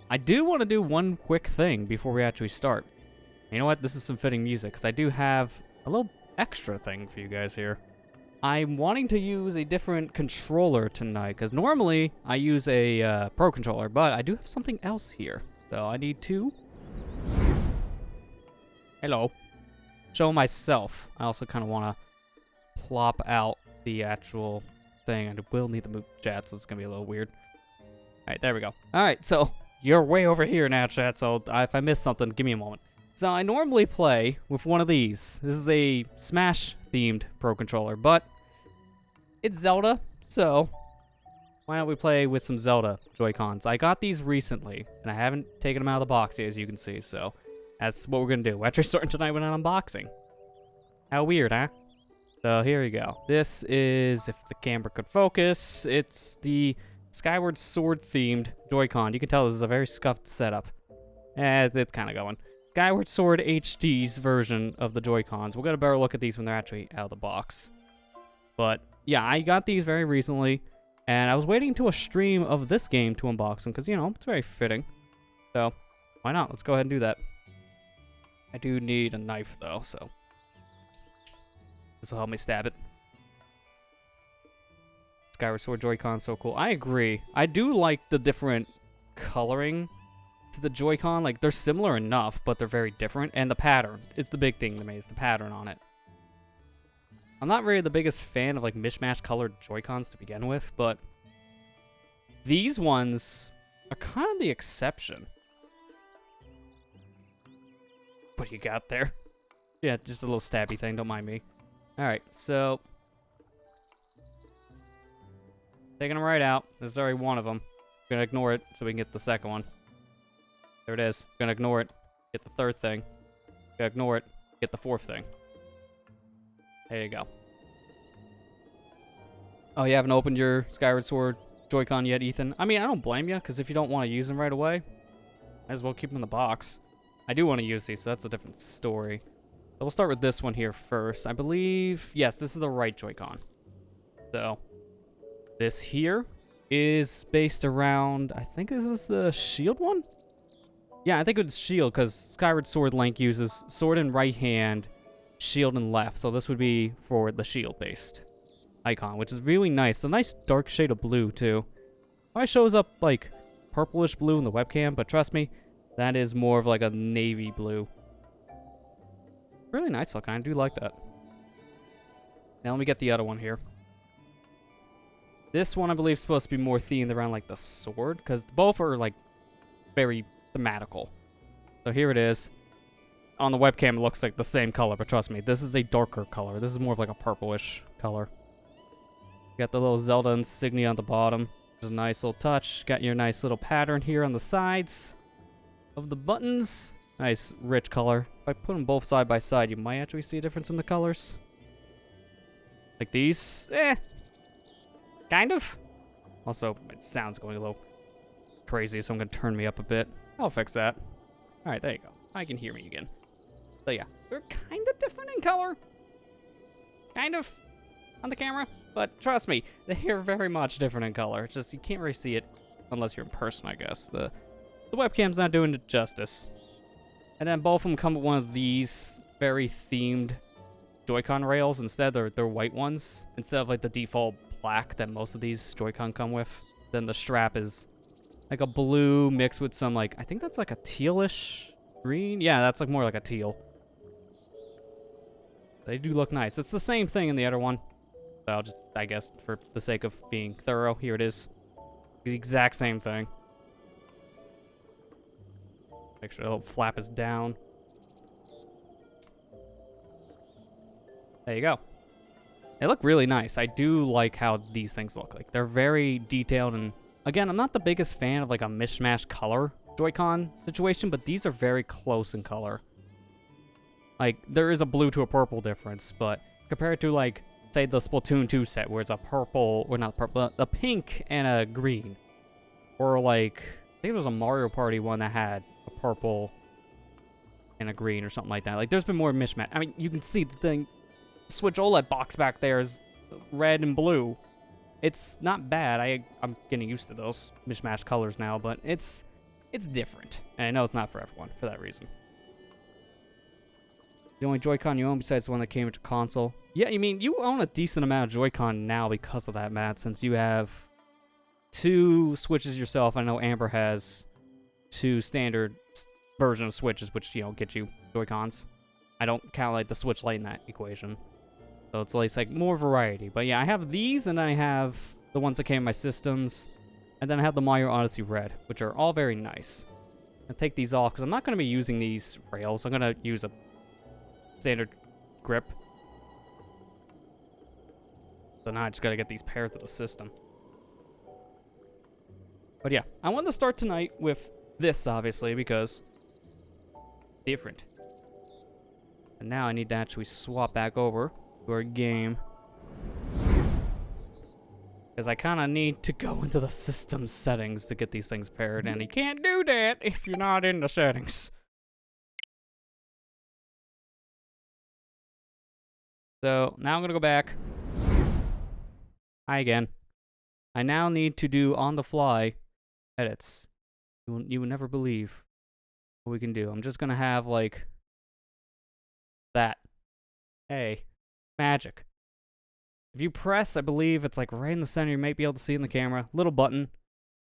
I do want to do one quick thing before we actually start. You know what? This is some fitting music, because I do have a little extra thing for you guys here. I'm wanting to use a different controller tonight, because normally I use a Pro controller, but I do have something else here. So I need to... Hello. Show myself. I also kind of want to plop out the actual thing. I will need to move chat, so it's going to be a little weird. Alright, there we go. Alright, so you're way over here now, chat, so if I miss something, give me a moment. So I normally play with one of these. This is a Smash-themed Pro controller, but it's Zelda, so why don't we play with some Zelda Joy-Cons? I got these recently, and I haven't taken them out of the box yet, as you can see, so that's what we're going to do. We're actually starting tonight with an unboxing. How weird, huh? So here we go. This is, if the camera could focus, it's the Skyward Sword themed Joy-Con. You can tell this is a very scuffed setup. It's kind of going. Skyward Sword HD's version of the Joy-Cons. We'll get a better look at these when they're actually out of the box. But yeah, I got these very recently, and I was waiting to a stream of this game to unbox them because, you know, it's very fitting. So why not? Let's go ahead and do that. I do need a knife though, so this will help me stab it. Skyward Sword Joy-Con, so cool. I agree. I do like the different coloring to the Joy-Con. Like, they're similar enough, but they're very different. And the pattern. It's the big thing to me, is the pattern on it. I'm not really the biggest fan of, like, mishmash colored Joy-Cons to begin with, but these ones are kind of the exception. What do you got there? Yeah, just a little stabby thing. Don't mind me. Alright, so taking them right out. This is already one of them. Gonna ignore it so we can get the second one. There it is. Gonna ignore it. Get the third thing. Gonna ignore it. Get the fourth thing. There you go. Oh, you haven't opened your Skyward Sword Joy-Con yet, Ethan? I mean, I don't blame you, because if you don't want to use them right away, might as well keep them in the box. I do want to use these, so that's a different story. So we'll start with this one here first. I believe, yes, this is the right Joy-Con. So this here is based around, I think this is the shield one? Yeah, I think it's shield, because Skyward Sword Link uses sword in right hand, shield in left. So this would be for the shield-based icon, which is really nice. It's a nice dark shade of blue, too. Probably shows up, like, purplish blue in the webcam, but trust me, that is more of, like, a navy blue. Really nice looking. I do like that. Now let me get the other one here. This one, I believe, is supposed to be more themed around, like, the sword, because both are, like, very thematical. So here it is. On the webcam, it looks like the same color, but trust me, this is a darker color. This is more of, like, a purplish color. You got the little Zelda insignia on the bottom. There's a nice little touch. Got your nice little pattern here on the sides of the buttons. Nice, rich color. If I put them both side by side, you might actually see a difference in the colors. Like these. Kind of. Also, my sound's going a little crazy, so I'm going to turn me up a bit. I'll fix that. Alright, there you go. I can hear me again. So yeah, they're kind of different in color. Kind of. On the camera. But trust me, they are very much different in color. It's just, you can't really see it unless you're in person, I guess. The webcam's not doing it justice. And then both of them come with one of these very themed Joy-Con rails. Instead, they're white ones. Instead of like the default black that most of these Joy-Con come with. Then the strap is like a blue mixed with some like, I think that's like a tealish green. Yeah, that's like more like a teal. They do look nice. It's the same thing in the other one. So I'll just, I guess, for the sake of being thorough, here it is. The exact same thing. Make sure the little flap is down. There you go. They look really nice. I do like how these things look. Like, they're very detailed, and again, I'm not the biggest fan of like a mishmash color Joy-Con situation, but these are very close in color. Like, there is a blue to a purple difference, but compared to like, say the Splatoon 2 set where it's a purple, or not purple, a pink and a green. Or like, I think there was a Mario Party one that had a purple and a green or something like that. Like, there's been more mishmash. I mean, you can see the thing, Switch OLED box back there is red and blue. It's not bad. I'm getting used to those mishmash colors now, but it's it's different. And I know it's not for everyone for that reason. The only Joy-Con you own besides the one that came into console. Yeah, I mean, you own a decent amount of Joy-Con now because of that, Matt, since you have 2 Switches yourself. I know Amber has 2 standard version of Switches, which, you know, get you Joy-Cons. I don't count, like, the Switch Lite in that equation. So it's like more variety. But yeah, I have these, and I have the ones that came in my systems. And then I have the Mario Odyssey Red, which are all very nice. I'll take these off, because I'm not going to be using these rails. I'm going to use a standard grip. So now I just got to get these paired to the system. But yeah, I wanted to start tonight with this, obviously, because different. And now I need to actually swap back over to our game. Because I kind of need to go into the system settings to get these things paired, and you can't do that if you're not in the settings. So, now I'm going to go back. Hi again. I now need to do on-the-fly edits. You would never believe what we can do. I'm just going to have, like, that. Hey, magic. If you press, I believe it's like right in the center, you might be able to see in the camera. Little button.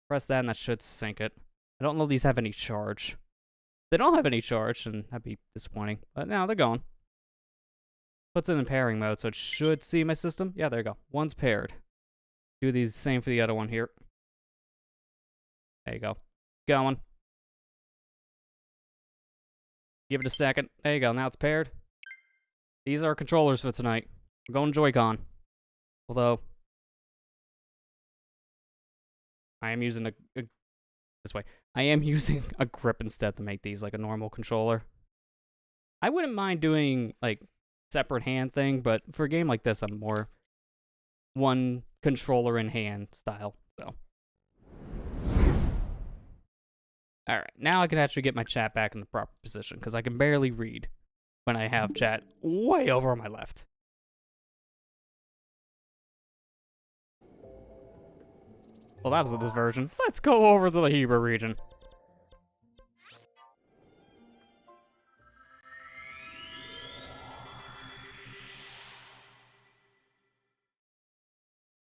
Press that and that should sync it. I don't know if these have any charge. If they don't have any charge, and that'd be disappointing. But now they're going. Puts it in pairing mode, so it should see my system. Yeah, there you go. One's paired. Do the same for the other one here. There you go. Going. Give it a second. There you go. Now it's paired. These are controllers for tonight. We're going Joy-Con. Although, I am using this way. I am using a grip instead to make these like a normal controller. I wouldn't mind doing like separate hand thing, but for a game like this, I'm more one controller in hand style. So, all right, now I can actually get my chat back in the proper position because I can barely read when I have chat way over on my left. Well, that was this version. Let's go over to the Hebrew region.